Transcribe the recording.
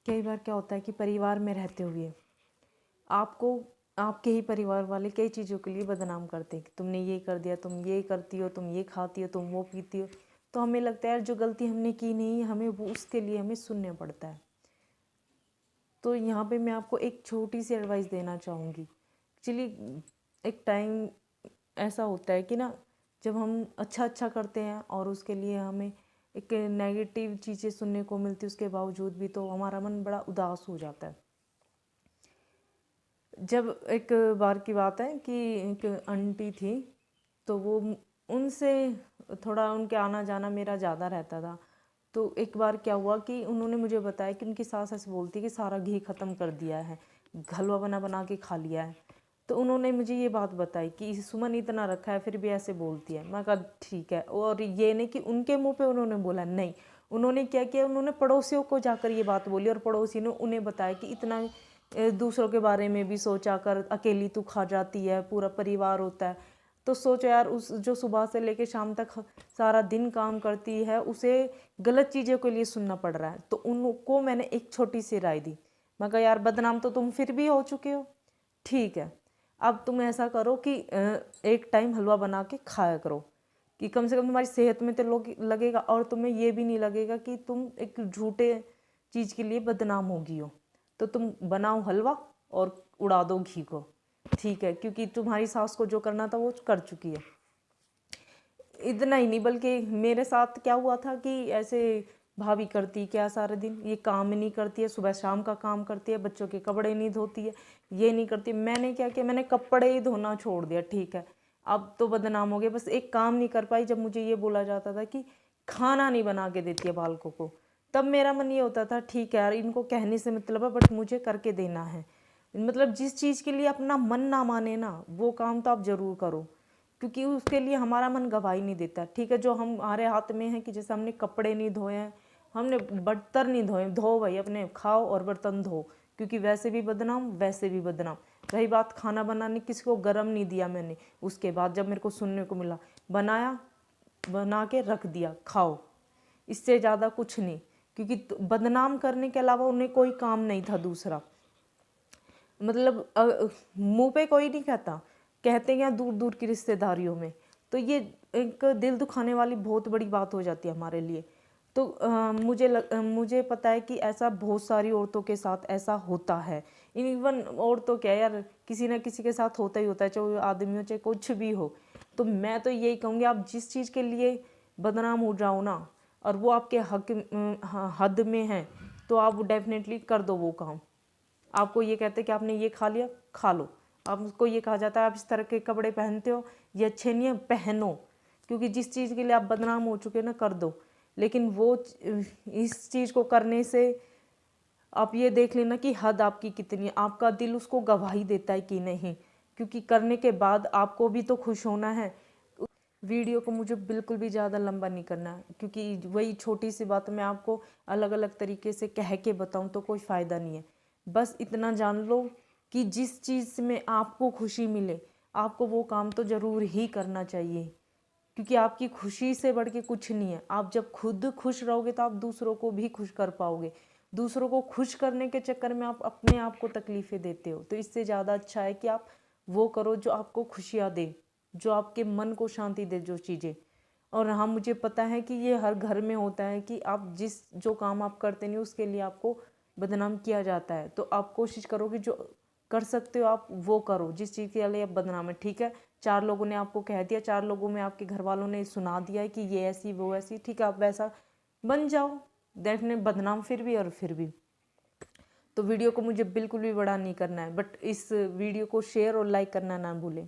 कई बार क्या होता है कि परिवार में रहते हुए आपको आपके ही परिवार वाले कई चीज़ों के लिए बदनाम करते हैं कि तुमने ये कर दिया, तुम ये करती हो, तुम ये खाती हो, तुम वो पीती हो। तो हमें लगता है यार जो गलती हमने की नहीं है हमें वो उसके लिए हमें सुनना पड़ता है। तो यहाँ पे मैं आपको एक छोटी सी एडवाइस देना चाहूँगी। एक्चुअली एक टाइम ऐसा होता है कि ना, जब हम अच्छा अच्छा करते हैं और उसके लिए हमें एक नेगेटिव चीज़ें सुनने को मिलती है उसके बावजूद भी, तो हमारा मन बड़ा उदास हो जाता है। जब एक बार की बात है कि एक आंटी थी, तो वो उनसे थोड़ा उनके आना जाना मेरा ज़्यादा रहता था। तो एक बार क्या हुआ कि उन्होंने मुझे बताया कि उनकी सास ऐसे बोलती है कि सारा घी ख़त्म कर दिया है, हलवा बना बना के खा लिया है। तो उन्होंने मुझे ये बात बताई कि सुमन इतना रखा है फिर भी ऐसे बोलती है। मैं कहा ठीक है। और ये नहीं कि उनके मुंह पे उन्होंने बोला, नहीं, उन्होंने क्या किया, उन्होंने पड़ोसियों को जाकर ये बात बोली और पड़ोसी ने उन्हें बताया कि इतना दूसरों के बारे में भी सोचा कर, अकेली तू खा जाती है, पूरा परिवार होता है। तो सोचो यार, उस जो सुबह से लेकर शाम तक सारा दिन काम करती है उसे गलत चीज़ों के लिए सुनना पड़ रहा है। तो उनको मैंने एक छोटी सी राय दी। मैं कहा यार बदनाम तो तुम फिर भी हो चुके हो, ठीक है, अब तुम ऐसा करो कि एक टाइम हलवा बना के खाया करो, कि कम से कम तुम्हारी सेहत में तो लगेगा और तुम्हें ये भी नहीं लगेगा कि तुम एक झूठे चीज़ के लिए बदनाम होगी हो। तो तुम बनाओ हलवा और उड़ा दो घी को, ठीक है, क्योंकि तुम्हारी सास को जो करना था वो कर चुकी है। इतना ही नहीं बल्कि मेरे साथ क्या हुआ था कि ऐसे भाभी करती क्या सारे दिन, ये काम नहीं करती है, सुबह शाम का काम करती है, बच्चों के कपड़े नहीं धोती है, ये नहीं करती। मैंने क्या किया, मैंने कपड़े ही धोना छोड़ दिया, ठीक है, अब तो बदनाम हो गया। बस एक काम नहीं कर पाई, जब मुझे ये बोला जाता था कि खाना नहीं बना के देती है बालकों को, तब मेरा मन ये होता था ठीक है यार, इनको कहने से मतलब है बट मुझे करके देना है। मतलब जिस चीज़ के लिए अपना मन ना माने ना, वो काम तो आप ज़रूर करो, क्योंकि उसके लिए हमारा मन गवाही नहीं देता। ठीक है, जो हमारे हाथ में है कि जैसे हमने कपड़े नहीं धोए हैं, हमने बर्तन नहीं धोए, धो भाई अपने, खाओ और बर्तन धो, क्योंकि वैसे भी बदनाम वैसे भी बदनाम। रही बात खाना बनाने, किसी को गरम नहीं दिया मैंने, उसके बाद जब मेरे को सुनने को मिला, बनाया, बना के रख दिया, खाओ, इससे ज़्यादा कुछ नहीं, क्योंकि बदनाम करने के अलावा उन्हें कोई काम नहीं था दूसरा। मतलब मुंह पे कोई नहीं कहता, कहते हैं दूर दूर की रिश्तेदारियों में। तो ये एक दिल दुखाने वाली बहुत बड़ी बात हो जाती है हमारे लिए। तो मुझे पता है कि ऐसा बहुत सारी औरतों के साथ ऐसा होता है। इवन औरतों क्या यार, किसी न किसी के साथ होता ही होता है, चाहे आदमी हो चाहे कुछ भी हो। तो मैं तो यही कहूँगी, आप जिस चीज़ के लिए बदनाम हो जाओ ना, और वो आपके हद में है, तो आप डेफिनेटली कर दो वो काम। आपको ये कहते हैं कि आपने ये खा लिया, खा लो। आपको ये कहा जाता है आप इस तरह के कपड़े पहनते हो, ये अच्छे नहीं है, पहनो, क्योंकि जिस चीज़ के लिए आप बदनाम हो चुके ना, कर दो। लेकिन वो इस चीज़ को करने से आप ये देख लेना कि हद आपकी कितनी है, आपका दिल उसको गवाही देता है कि नहीं, क्योंकि करने के बाद आपको भी तो खुश होना है। वीडियो को मुझे बिल्कुल भी ज़्यादा लंबा नहीं करना है, क्योंकि वही छोटी सी बात मैं आपको अलग अलग तरीके से कह के बताऊं तो कोई फ़ायदा नहीं है। बस इतना जान लो कि जिस चीज़ में आपको खुशी मिले, आपको वो काम तो ज़रूर ही करना चाहिए, क्योंकि आपकी खुशी से बढ़ के कुछ नहीं है। आप जब खुद खुश रहोगे तो आप दूसरों को भी खुश कर पाओगे। दूसरों को खुश करने के चक्कर में आप अपने आप को तकलीफ़ें देते हो। तो इससे ज़्यादा अच्छा है कि आप वो करो जो आपको खुशियाँ दे, जो आपके मन को शांति दे, जो चीज़ें। और हाँ, मुझे पता है कि ये हर घर में होता है कि आप जो काम आप करते नहीं उसके लिए आपको बदनाम किया जाता है। तो आप कोशिश करो कि जो कर सकते हो आप वो करो, जिस चीज़ के लिए आप बदनाम है। ठीक है, 4 लोगों ने आपको कह दिया, 4 लोगों में आपके घर वालों ने सुना दिया है कि ये ऐसी वो ऐसी, ठीक है, आप वैसा बन जाओ, देखने बदनाम फिर भी और फिर भी। तो वीडियो को मुझे बिल्कुल भी बड़ा नहीं करना है, बट इस वीडियो को शेयर और लाइक करना ना भूलें।